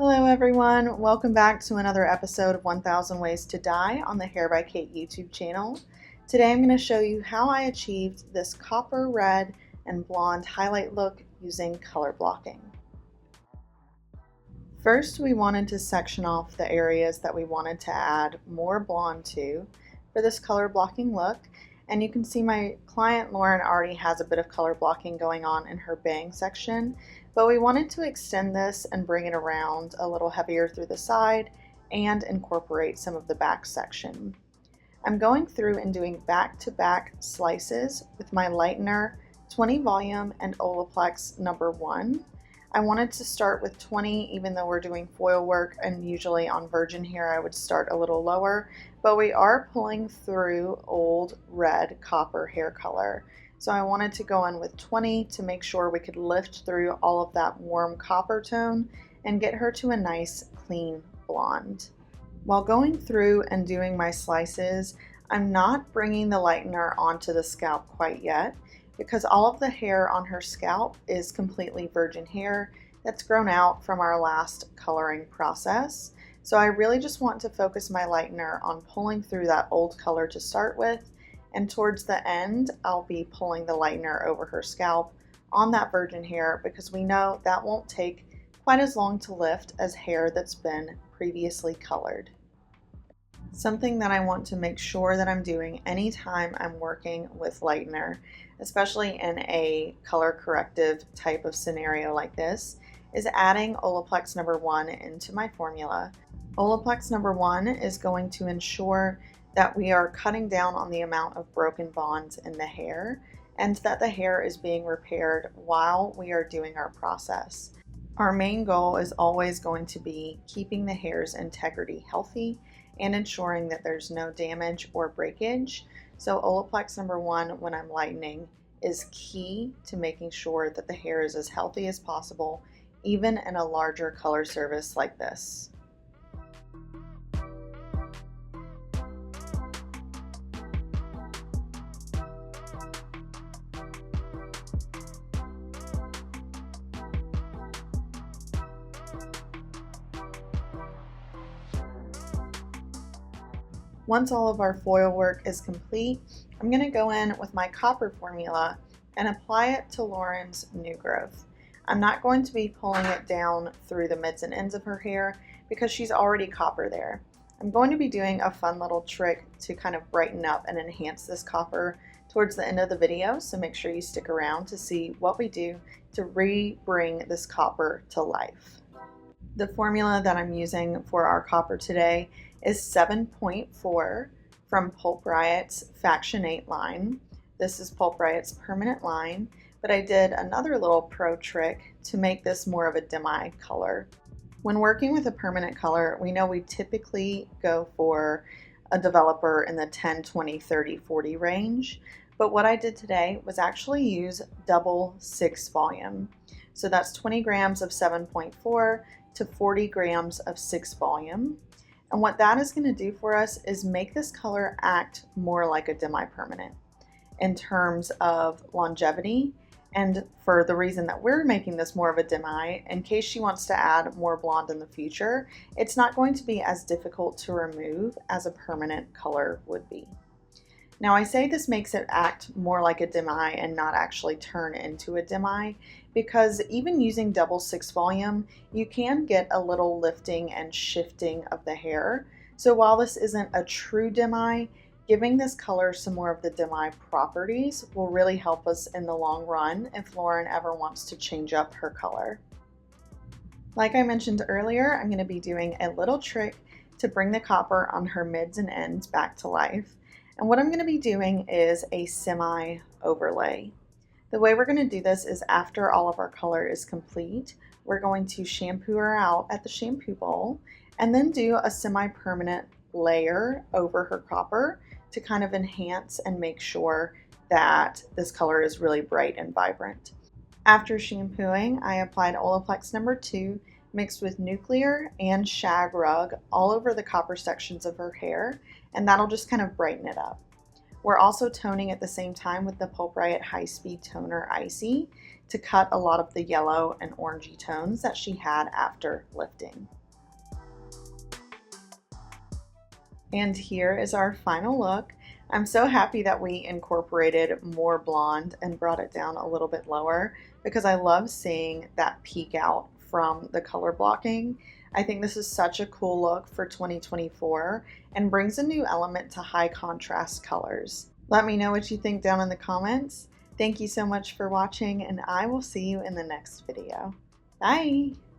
Hello everyone, welcome back to another episode of 1000 Ways to Dye on the Hair by Kate YouTube channel. Today I'm going to show you how I achieved this copper, red, and blonde highlight look using color blocking. First, we wanted to section off the areas that we wanted to add more blonde to for this color blocking look. And you can see my client Lauren already has a bit of color blocking going on in her bang section, but we wanted to extend this and bring it around a little heavier through the side and incorporate some of the back section. I'm going through and doing back-to-back slices with my lightener, 20 volume, and Olaplex number 1. I wanted to start with 20, even though we're doing foil work, and usually on virgin hair I would start a little lower, but we are pulling through old red copper hair color. So I wanted to go in with 20 to make sure we could lift through all of that warm copper tone and get her to a nice clean blonde. While going through and doing my slices, I'm not bringing the lightener onto the scalp quite yet, because all of the hair on her scalp is completely virgin hair that's grown out from our last coloring process. So I really just want to focus my lightener on pulling through that old color to start with, and towards the end I'll be pulling the lightener over her scalp on that virgin hair, because we know that won't take quite as long to lift as hair that's been previously colored. Something that I want to make sure that I'm doing anytime I'm working with lightener, especially in a color corrective type of scenario like this, is adding Olaplex number 1 into my formula. Olaplex number 1 is going to ensure that we are cutting down on the amount of broken bonds in the hair, and that the hair is being repaired while we are doing our process. Our main goal is always going to be keeping the hair's integrity healthy and ensuring that there's no damage or breakage. So Olaplex number 1, when I'm lightening, is key to making sure that the hair is as healthy as possible, even in a larger color service like this. Once all of our foil work is complete, I'm going to go in with my copper formula and apply it to Lauren's new growth. I'm not going to be pulling it down through the mids and ends of her hair because she's already copper there. I'm going to be doing a fun little trick to kind of brighten up and enhance this copper towards the end of the video, so make sure you stick around to see what we do to re-bring this copper to life. The formula that I'm using for our copper today is 7.4 from Pulp Riot's Faction 8 line. This is Pulp Riot's permanent line, but I did another little pro trick to make this more of a demi color. When working with a permanent color, we know we typically go for a developer in the 10, 20, 30, 40 range, but what I did today was actually use double 6 volume. So that's 20 grams of 7.4 to 40 grams of 6 volume. And what that is going to do for us is make this color act more like a demi-permanent in terms of longevity. And for the reason that we're making this more of a demi, in case she wants to add more blonde in the future, it's not going to be as difficult to remove as a permanent color would be. Now, I say this makes it act more like a demi and not actually turn into a demi, because even using double 6 volume, you can get a little lifting and shifting of the hair. So while this isn't a true demi, giving this color some more of the demi properties will really help us in the long run if Lauren ever wants to change up her color. Like I mentioned earlier, I'm going to be doing a little trick to bring the copper on her mids and ends back to life. And what I'm going to be doing is a semi overlay. The way we're going to do this is after all of our color is complete, we're going to shampoo her out at the shampoo bowl and then do a semi-permanent layer over her copper to kind of enhance and make sure that this color is really bright and vibrant. After shampooing, I applied Olaplex number 2 mixed with nuclear and shag rug all over the copper sections of her hair, and that'll just kind of brighten it up. We're also toning at the same time with the Pulp Riot High Speed Toner Icy to cut a lot of the yellow and orangey tones that she had after lifting. And here is our final look. I'm so happy that we incorporated more blonde and brought it down a little bit lower because I love seeing that peek out from the color blocking. I think this is such a cool look for 2024 and brings a new element to high contrast colors. Let me know what you think down in the comments. Thank you so much for watching, and I will see you in the next video. Bye!